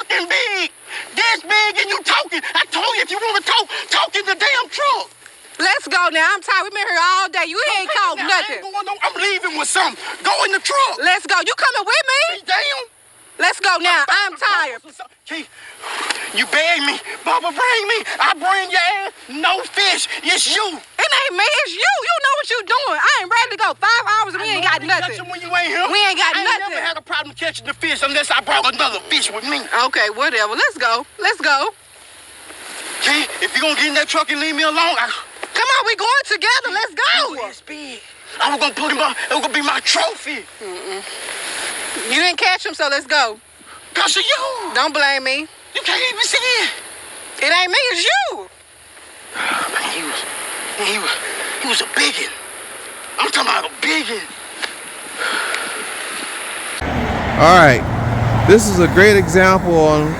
fucking big. This big and you talking. I told you if you want to talk in the damn truck. Let's go now. I'm tired. We've been here all day. You ain't caught nothing. I'm leaving with something. Go in the truck. Let's go. You coming with me? Damn. Let's go now. I'm tired. Keith, you beg me. Bubba, bring me. I bring your ass. No fish. It's you. It ain't me. It's you. You know what you doing. I ain't ready to go. 5 hours and we ain't got nothing. When you ain't here. We ain't got nothing. I never had a problem catching the fish unless I brought another fish with me. Okay, whatever. Let's go. Let's go. Keith, if you gonna get in that truck and leave me alone, come on, we going together. Let's go. It's big. I was gonna put him on. It was gonna be my trophy. You didn't catch him, so let's go. Cause of you. Don't blame me. You can't even see it. It ain't me, it's you. Man, he was a biggin. I'm talking about a biggin. All right, this is a great example on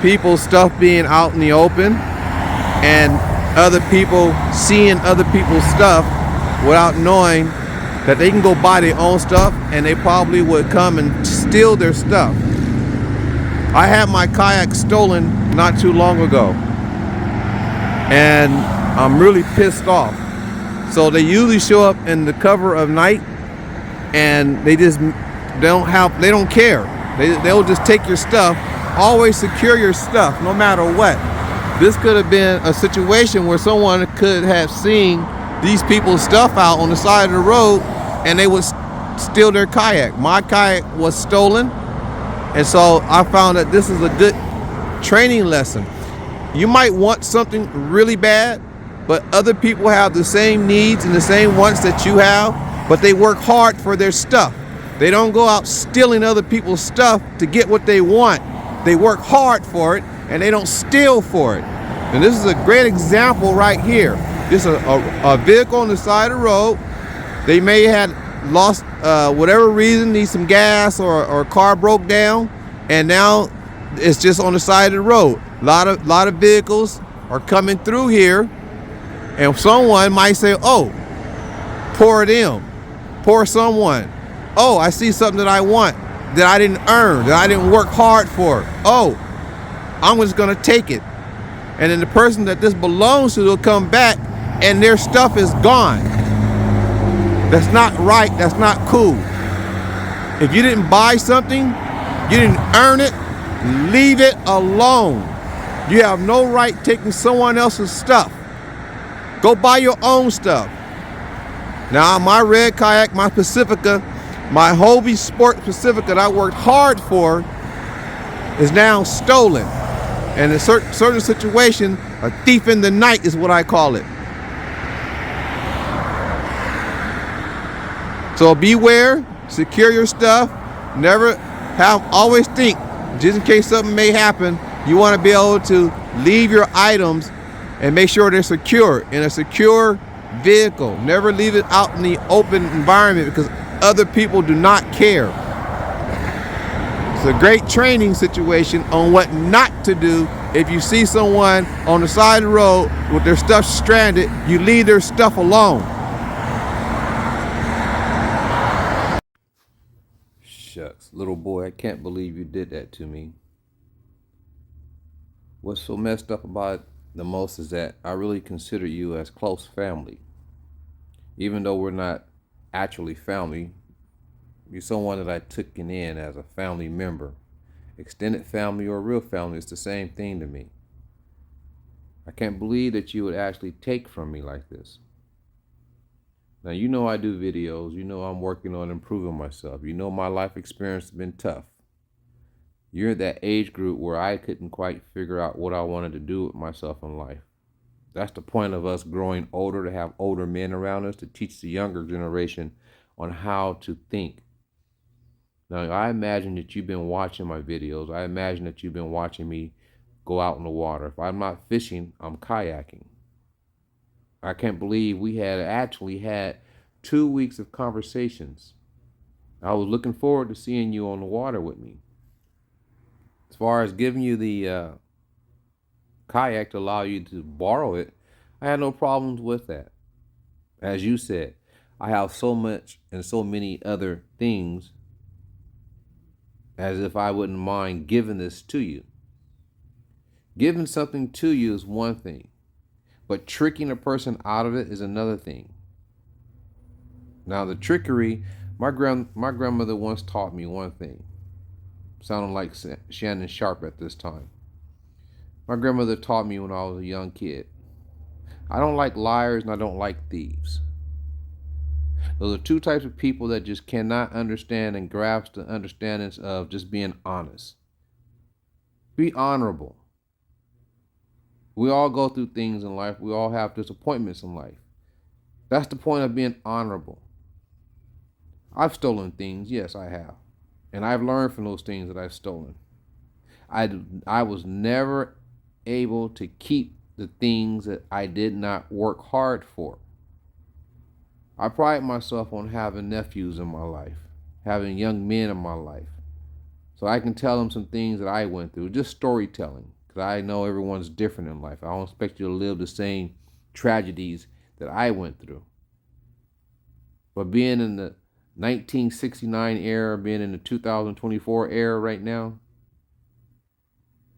people's stuff being out in the open and other people seeing other people's stuff without knowing that they can go buy their own stuff and they probably would come and steal their stuff. I had my kayak stolen not too long ago and I'm really pissed off. So they usually show up in the cover of night and they don't care. They'll just take your stuff. Always secure your stuff no matter what. This could have been a situation where someone could have seen these people's stuff out on the side of the road and they would steal their kayak. My kayak was stolen, and so I found that this is a good training lesson. You might want something really bad, but other people have the same needs and the same wants that you have, but they work hard for their stuff. They don't go out stealing other people's stuff to get what they want. They work hard for it and they don't steal for it. And this is a great example right here. This is a vehicle on the side of the road. They may have lost whatever reason, need some gas or a car broke down, and now it's just on the side of the road. A lot of vehicles are coming through here, and someone might say, "Oh, pour it in, pour someone. Oh, I see something that I want that I didn't earn, that I didn't work hard for. Oh, I'm just gonna take it." And then the person that this belongs to will come back and their stuff is gone. That's not right, that's not cool. If you didn't buy something, you didn't earn it, leave it alone. You have no right taking someone else's stuff. Go buy your own stuff. Now my red kayak, my Pacifica, my Hobie Sport Pacifica that I worked hard for is now stolen. And in a certain situation, a thief in the night is what I call it. So beware, secure your stuff. Always think, just in case something may happen, you want to be able to leave your items and make sure they're secure in a secure vehicle. Never leave it out in the open environment because other people do not care. It's a great training situation on what not to do. If you see someone on the side of the road with their stuff stranded, you leave their stuff alone. Shucks, little boy, I can't believe you did that to me. What's so messed up about it the most is that I really consider you as close family. Even though we're not actually family, you're someone that I took in as a family member. Extended family or real family, it's the same thing to me. I can't believe that you would actually take from me like this. Now, you know I do videos. You know I'm working on improving myself. You know my life experience has been tough. You're at that age group where I couldn't quite figure out what I wanted to do with myself in life. That's the point of us growing older, to have older men around us to teach the younger generation on how to think. Now, I imagine that you've been watching my videos. I imagine that you've been watching me go out in the water. If I'm not fishing, I'm kayaking. I can't believe we had actually had 2 weeks of conversations. I was looking forward to seeing you on the water with me. As far as giving you the kayak to allow you to borrow it, I had no problems with that. As you said, I have so much and so many other things, as if I wouldn't mind giving this to you. Giving something to you is one thing, but tricking a person out of it is another thing. Now, the trickery, my grandmother once taught me one thing, sounding like Shannon Sharp at this time. My grandmother taught me when I was a young kid. I don't like liars and I don't like thieves. Those are two types of people that just cannot understand and grasp the understandings of just being honest. Be honorable. We all go through things in life. We all have disappointments in life. That's the point of being honorable. I've stolen things. Yes, I have. And I've learned from those things that I've stolen. I was never able to keep the things that I did not work hard for. I pride myself on having nephews in my life, having young men in my life, so I can tell them some things that I went through, just storytelling, because I know everyone's different in life. I don't expect you to live the same tragedies that I went through. But being in the 1969 era, being in the 2024 era right now,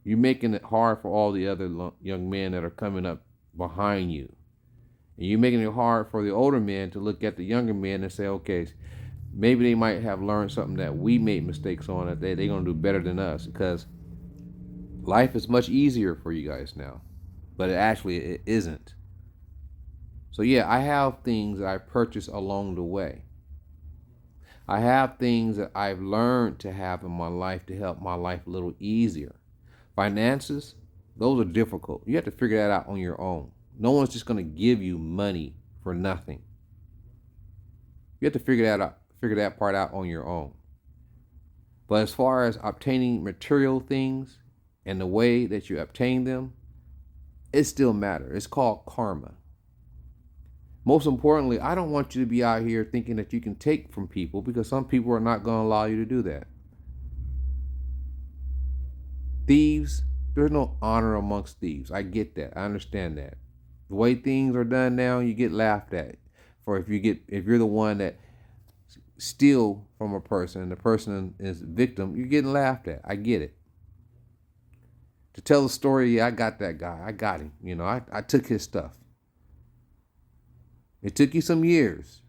you're making it hard for all the other young men that are coming up behind you. And you're making it hard for the older men to look at the younger men and say, okay, maybe they might have learned something that we made mistakes on, that they're going to do better than us, because life is much easier for you guys now. But it isn't. So yeah, I have things that I purchased along the way. I have things that I've learned to have in my life to help my life a little easier. Finances, those are difficult. You have to figure that out on your own. No one's just going to give you money for nothing. You have to figure that part out on your own. But as far as obtaining material things and the way that you obtain them, it still matters. It's called karma. Most importantly, I don't want you to be out here thinking that you can take from people, because some people are not going to allow you to do that. Thieves, there's no honor amongst thieves. I get that. I understand that. The way things are done now, you get laughed at. For if you're the one that steal from a person and the person is a victim, you're getting laughed at. I get it. To tell the story, yeah, I got that guy. I got him. I took his stuff. It took you some years.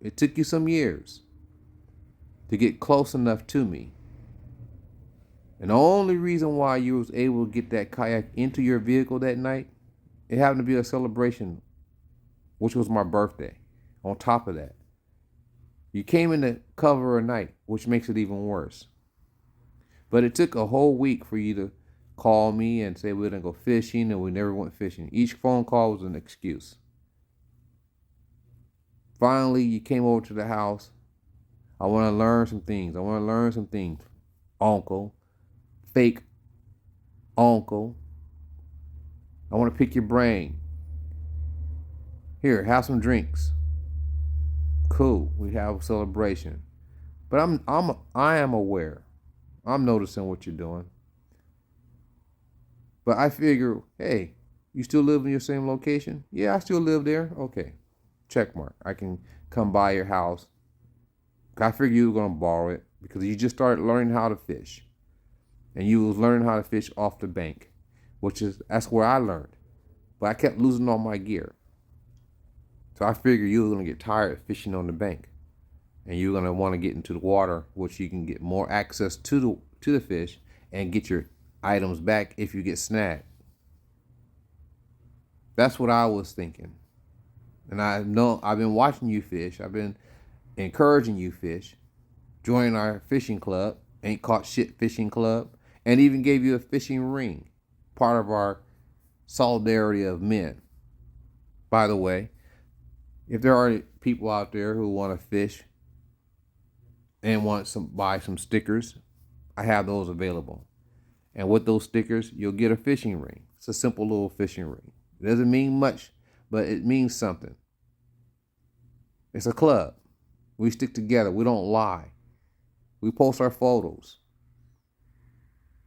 It took you some years to get close enough to me. And the only reason why you was able to get that kayak into your vehicle that night, it happened to be a celebration, which was my birthday. On top of that, you came in the cover of night, which makes it even worse. But it took a whole week for you to call me and say we're going to go fishing, and we never went fishing. Each phone call was an excuse. Finally, you came over to the house. I want to learn some things. Uncle. Fake uncle. I want to pick your brain. Here, have some drinks. Cool. We have a celebration. But I am aware. I'm noticing what you're doing. But I figure, hey, you still live in your same location? Yeah, I still live there. Okay. Check mark. I can come by your house. I figured you were going to borrow it because you just started learning how to fish. And you was learning how to fish off the bank, that's where I learned. But I kept losing all my gear. So I figured you were going to get tired of fishing on the bank. And you're going to want to get into the water, which you can get more access to the fish and get your items back if you get snagged. That's what I was thinking. And I've been watching you fish. I've been encouraging you fish. Join our fishing club, Ain't Caught Shit Fishing Club, and even gave you a fishing ring, part of our solidarity of men. By the way, if there are people out there who want to fish and want buy some stickers, I have those available. And with those stickers, you'll get a fishing ring. It's a simple little fishing ring. It doesn't mean much, but it means something. It's a club. We stick together. We don't lie. We post our photos.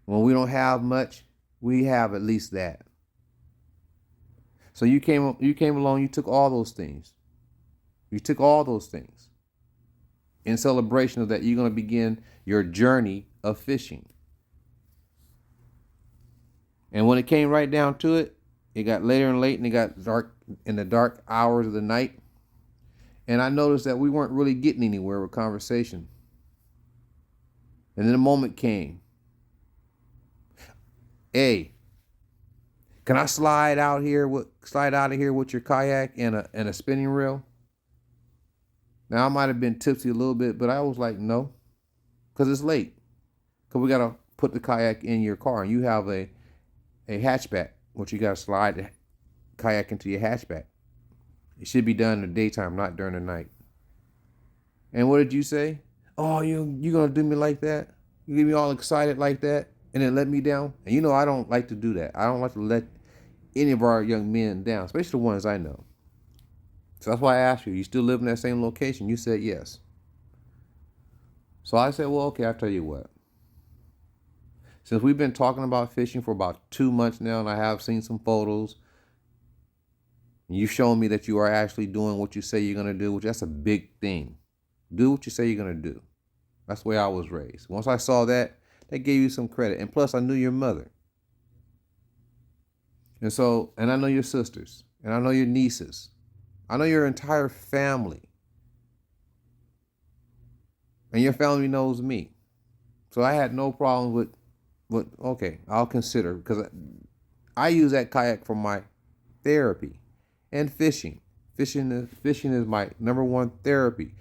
When we don't have much, we have at least that. So you came along, you took all those things. You took all those things. In celebration of that, you're going to begin your journey of fishing. And when it came right down to it, it got later and late, and it got dark in the dark hours of the night. And I noticed that we weren't really getting anywhere with conversation. And then the moment came. Hey, can I slide out of here with your kayak and a spinning reel? Now I might have been tipsy a little bit, but I was like, no, because it's late. Because we gotta put the kayak in your car, and you have a hatchback, which you gotta slide the kayak into your hatchback. It should be done in the daytime, not during the night. And what did you say? Oh, you gonna do me like that? You get me all excited like that, and then let me down? And you know I don't like to do that. I don't like to let any of our young men down, especially the ones I know. So that's why I asked you still live in that same location? You said yes. So I said, well, okay, I'll tell you what. Since we've been talking about fishing for about 2 months now, and I have seen some photos, you've shown me that you are actually doing what you say you're going to do, which that's a big thing. Do what you say you're going to do. That's the way I was raised. Once I saw that, they gave you some credit. And plus, I knew your mother. And I know your sisters. And I know your nieces. I know your entire family. And your family knows me. So I had no problem with okay, I'll consider. Because I use that kayak for my therapy and fishing. Fishing is my number one therapy.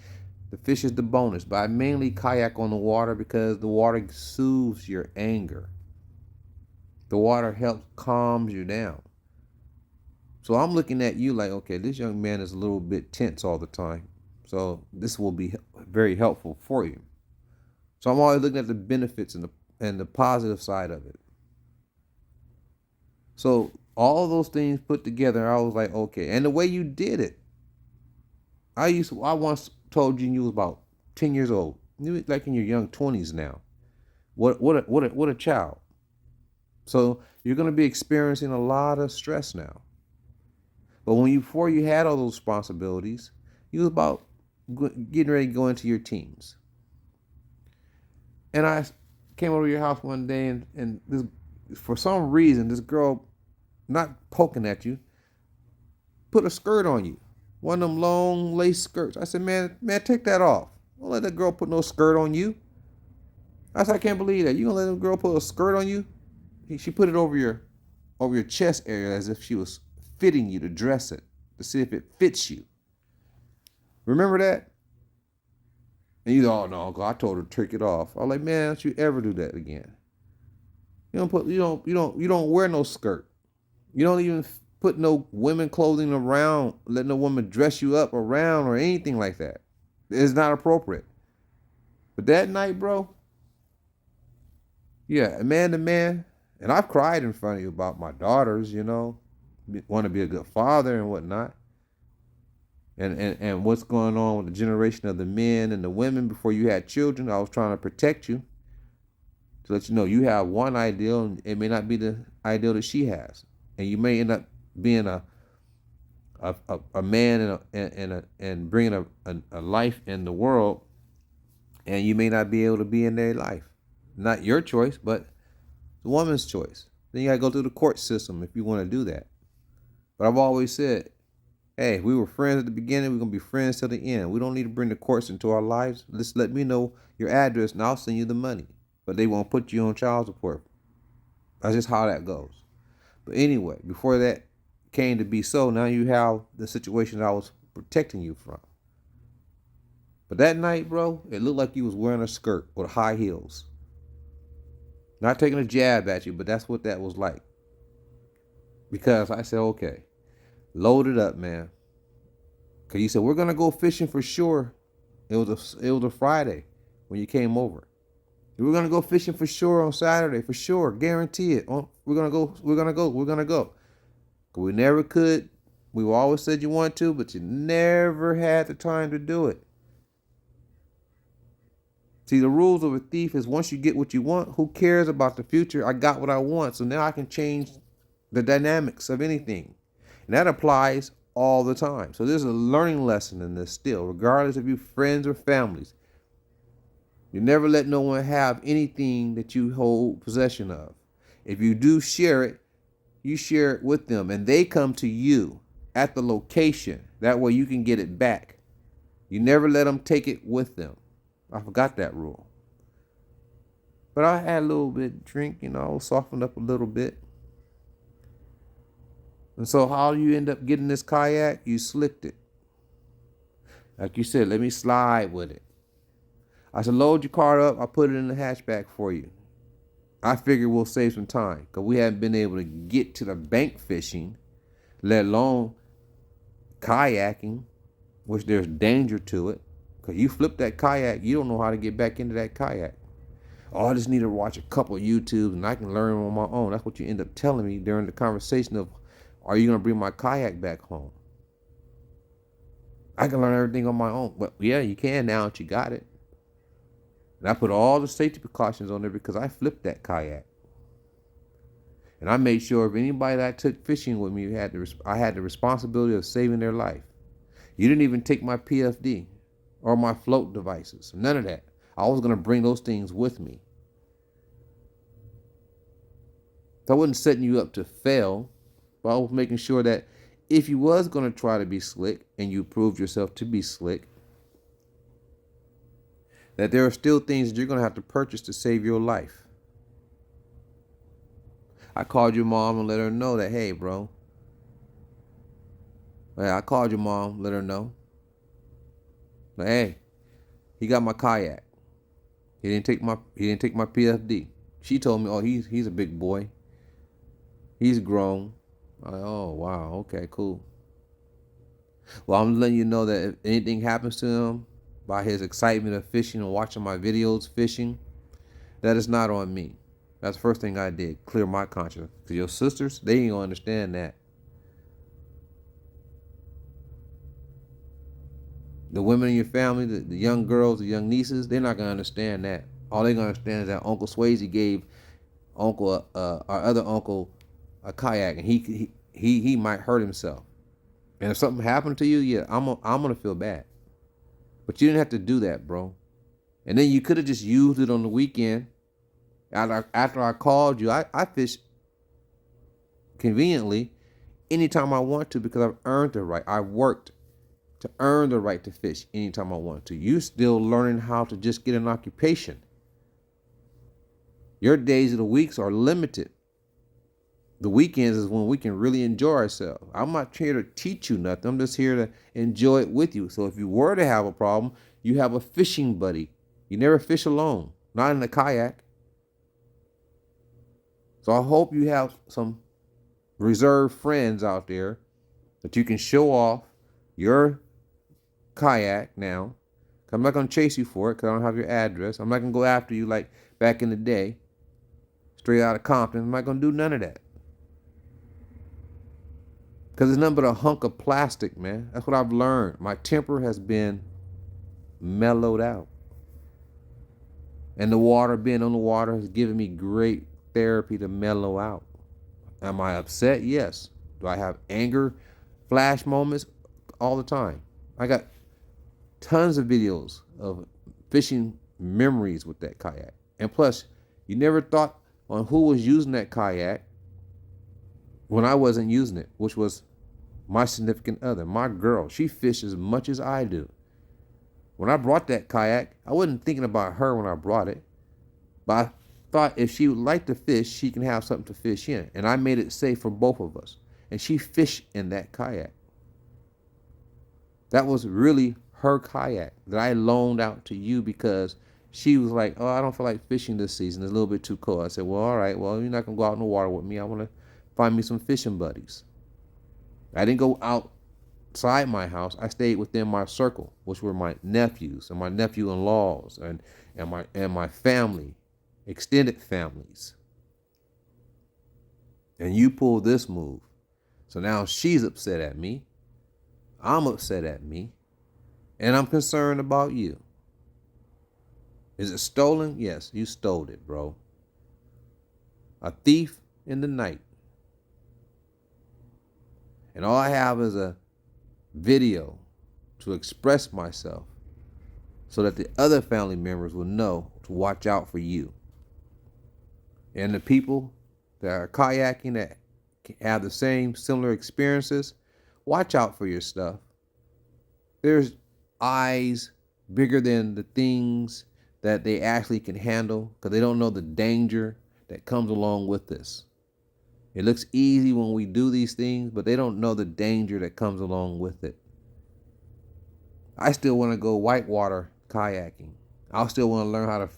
The fish is the bonus. But I mainly kayak on the water because the water soothes your anger. The water helps calms you down. So I'm looking at you like, okay, this young man is a little bit tense all the time. So this will be very helpful for you. So I'm always looking at the benefits and the positive side of it. So all of those things put together, I was like, okay. And the way you did it, I once told you was about 10 years old. You were like in your young 20s now. What a child. So you're going to be experiencing a lot of stress now. But before you had all those responsibilities, you was about getting ready to go into your teens. And I came over to your house one day, and this, for some reason, this girl, not poking at you, put a skirt on you. One of them long lace skirts. I said, man, take that off. Don't let that girl put no skirt on you. I said, I can't believe that. You gonna let a girl put a skirt on you? She put it over your chest area as if she was fitting you to dress it, to see if it fits you. Remember that? And you go, oh no, Uncle, I told her to take it off. I was like, man, don't you ever do that again. You don't wear no skirt. You don't even put no women clothing around, let no woman dress you up around or anything like that. It's not appropriate. But that night, bro, yeah, man to man, and I've cried in front of you about my daughters, want to be a good father and whatnot. And what's going on with the generation of the men and the women before you had children. I was trying to protect you to let you know you have one ideal, and it may not be the ideal that she has. And you may end up being a man and bringing a life in the world, and you may not be able to be in their life. Not your choice, but the woman's choice. Then you got to go through the court system if you want to do that. But I've always said, hey, we were friends at the beginning. We're going to be friends till the end. We don't need to bring the courts into our lives. Just let me know your address and I'll send you the money. But they won't put you on child support. That's just how that goes. But anyway, before that came to be so, now you have the situation that I was protecting you from. But that night, bro, it looked like you was wearing a skirt with high heels. Not taking a jab at you, but that's what that was like. Because I said, okay, load it up, man. Because you said, we're going to go fishing for sure. It was a Friday when you came over. We're going to go fishing for sure on Saturday, for sure. Guarantee it. We're going to go. We never could. We always said you want to, but you never had the time to do it. See, the rules of a thief is once you get what you want, who cares about the future? I got what I want, so now I can change the dynamics of anything. And that applies all the time. So there's a learning lesson in this still, regardless of you friends or families. You never let no one have anything that you hold possession of. If you do share it, you share it with them and they come to you at the location. That way you can get it back. You never let them take it with them. I forgot that rule. But I had a little bit of drink, I was softened up a little bit. And so how you end up getting this kayak? You slicked it. Like you said, let me slide with it. I said, load your car up. I'll put it in the hatchback for you. I figured we'll save some time because we haven't been able to get to the bank fishing, let alone kayaking, which there's danger to it. Because you flip that kayak, you don't know how to get back into that kayak. Oh, I just need to watch a couple of YouTubes and I can learn on my own. That's what you end up telling me during the conversation of, are you going to bring my kayak back home? I can learn everything on my own. Well, yeah, you can now that you got it. And I put all the safety precautions on there because I flipped that kayak. And I made sure if anybody that I took fishing with me, I had the responsibility of saving their life. You didn't even take my PFD or my float devices. None of that. I was going to bring those things with me. So I wasn't setting you up to fail, but I was making sure that if you was going to try to be slick and you proved yourself to be slick, that there are still things that you're going to have to purchase to save your life. I called your mom and let her know that, hey, bro. I called your mom, let her know. Like, hey, he got my kayak. He didn't take my PFD. She told me, oh, he's a big boy. He's grown. Oh, wow. Okay, cool. Well, I'm letting you know that if anything happens to him by his excitement of fishing and watching my videos fishing, that is not on me. That's the first thing I did, clear my conscience. Because your sisters, they ain't gonna understand that. The women in your family, the young girls, the young nieces, they're not gonna understand that. All they're gonna understand is that Uncle Swayze gave our other uncle a kayak, and he might hurt himself. And if something happened to you, yeah, I'm gonna feel bad. But you didn't have to do that, bro. And then you could have just used it on the weekend. After I called you, I fish conveniently anytime I want to because I've earned the right. I worked to earn the right to fish anytime I want to. You still learning how to just get an occupation. Your days of the weeks are limited. The weekends is when we can really enjoy ourselves. I'm not here to teach you nothing. I'm just here to enjoy it with you. So if you were to have a problem, you have a fishing buddy. You never fish alone, not in a kayak. So I hope you have some reserve friends out there that you can show off your kayak now. I'm not going to chase you for it because I don't have your address. I'm not going to go after you like back in the day, straight out of Compton. I'm not going to do none of that. Because it's nothing but a hunk of plastic, man. That's what I've learned. My temper has been mellowed out. And the water, being on the water, has given me great therapy to mellow out. Am I upset? Yes. Do I have anger, flash moments? All the time. I got tons of videos of fishing memories with that kayak. And plus, you never thought on who was using that kayak when I wasn't using it, which was my significant other, my girl. She fished as much as I do. When I brought that kayak, I wasn't thinking about her when I brought it, but I thought if she would like to fish, she can have something to fish in. And I made it safe for both of us. And she fished in that kayak. That was really her kayak that I loaned out to you because she was like, oh, I don't feel like fishing this season. It's a little bit too cold. I said, well, all right. Well, you're not going to go out in the water with me. I want to find me some fishing buddies. I didn't go outside my house. I stayed within my circle, which were my nephews and my nephew-in-laws and my family, extended families. And you pulled this move. So now she's upset at me. I'm upset at me. And I'm concerned about you. Is it stolen? Yes, you stole it, bro. A thief in the night. And all I have is a video to express myself so that the other family members will know to watch out for you. And the people that are kayaking that have the same similar experiences, watch out for your stuff. There's eyes bigger than the things that they actually can handle because they don't know the danger that comes along with this. It looks easy when we do these things, but they don't know the danger that comes along with it. I still want to go whitewater kayaking. I still want to learn how to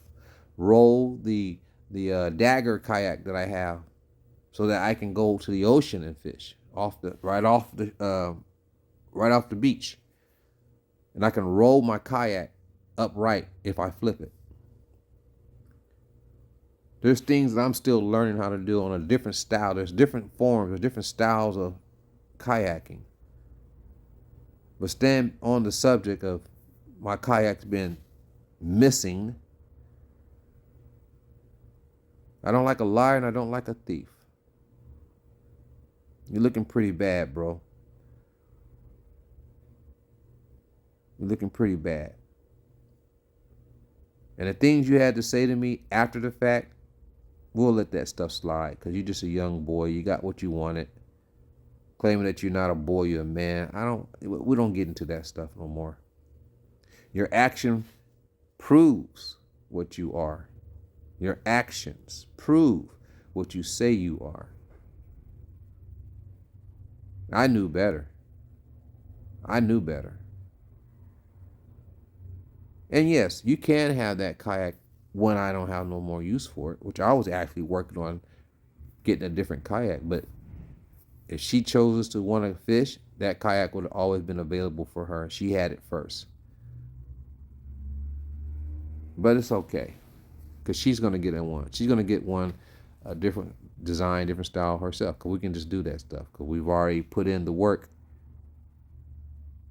roll the dagger kayak that I have so that I can go to the ocean and fish right off the beach. And I can roll my kayak upright if I flip it. There's things that I'm still learning how to do on a different style. There's different forms, there's different styles of kayaking. But staying on the subject of my kayak's been missing, I don't like a liar and I don't like a thief. You're looking pretty bad, bro. You're looking pretty bad. And the things you had to say to me after the fact, we'll let that stuff slide because you're just a young boy. You got what you wanted. Claiming that you're not a boy, you're a man. We don't get into that stuff no more. Your action proves what you are. Your actions prove what you say you are. I knew better. I knew better. And yes, you can have that kayak when I don't have no more use for it, which I was actually working on getting a different kayak. But if she chose to want to fish, that kayak would have always been available for her. She had it first. But it's okay, because she's going to get one. She's going to get one, a different design, different style herself, because we can just do that stuff, because we've already put in the work,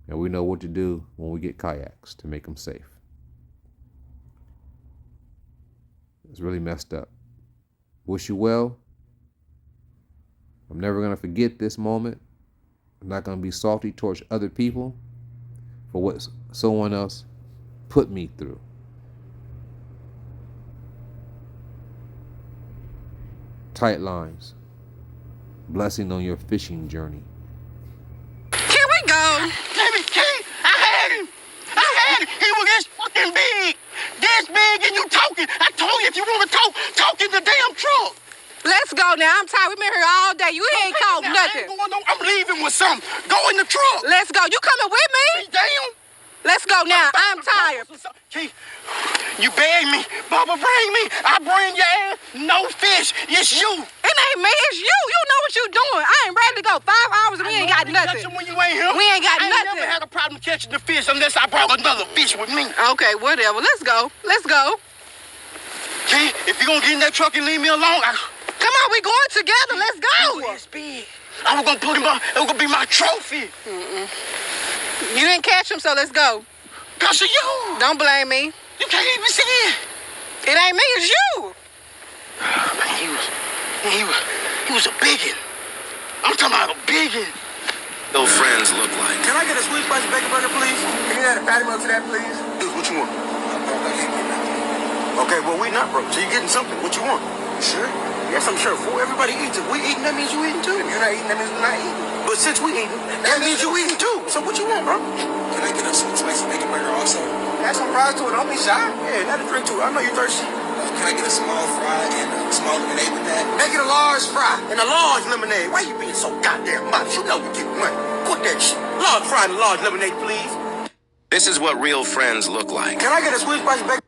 and we know what to do when we get kayaks to make them safe. It's really messed up. Wish you well. I'm never going to forget this moment. I'm not going to be salty towards other people for what someone else put me through. Tight lines. Blessing on your fishing journey. Here we go. Jimmy, I had him. He was this fucking big. This big and you talking. I told you if you want to talk in the damn truck. Let's go now. I'm tired. We've been here all day. You ain't caught nothing. I'm leaving with something. Go in the truck. Let's go. You coming with me? Damn. Let's go now. I'm tired. Keith, you beg me. Bubba, bring me. I bring your ass. No fish. It's you. It ain't me. It's you. You know what you doing. I ain't ready to go. 5 hours and we ain't got nothing. When you ain't here. We ain't got nothing. I ain't never had a problem catching the fish unless I brought another fish with me. Okay, whatever. Let's go. Let's go. Keith, if you gonna get in that truck and leave me alone, come on, we going together. Let's go. It's big. I was gonna put him on. It was gonna be my trophy. You didn't catch him, so let's go. Cause of you. Don't blame me. You can't even see it. It ain't me, it's you. Man, he was a biggin. I'm talking about a biggin. No friends look like. Can I get a sweet spicy bacon burger, please? Can you add a patty melt to that, please? Dude, what you want? Okay, well, we not broke, so you're getting something. What you want? Sure. Yes, I'm sure. Fool, everybody eats. If we eating, that means you eating too. If you're not eating, that means we're not eating. But since we eating, that means you eating too. So what you want, bro? Can I get a sweet spicy bacon burger also? Add some fries to it. Don't be shy. Yeah, not a drink too. I know you're thirsty. Can I get a small fry and a small lemonade with that? Make it a large fry and a large lemonade. Why you being so goddamn modest? You know you get money. Put that shit. Large fry and a large lemonade, please. This is what real friends look like. Can I get a sweet spicy bacon?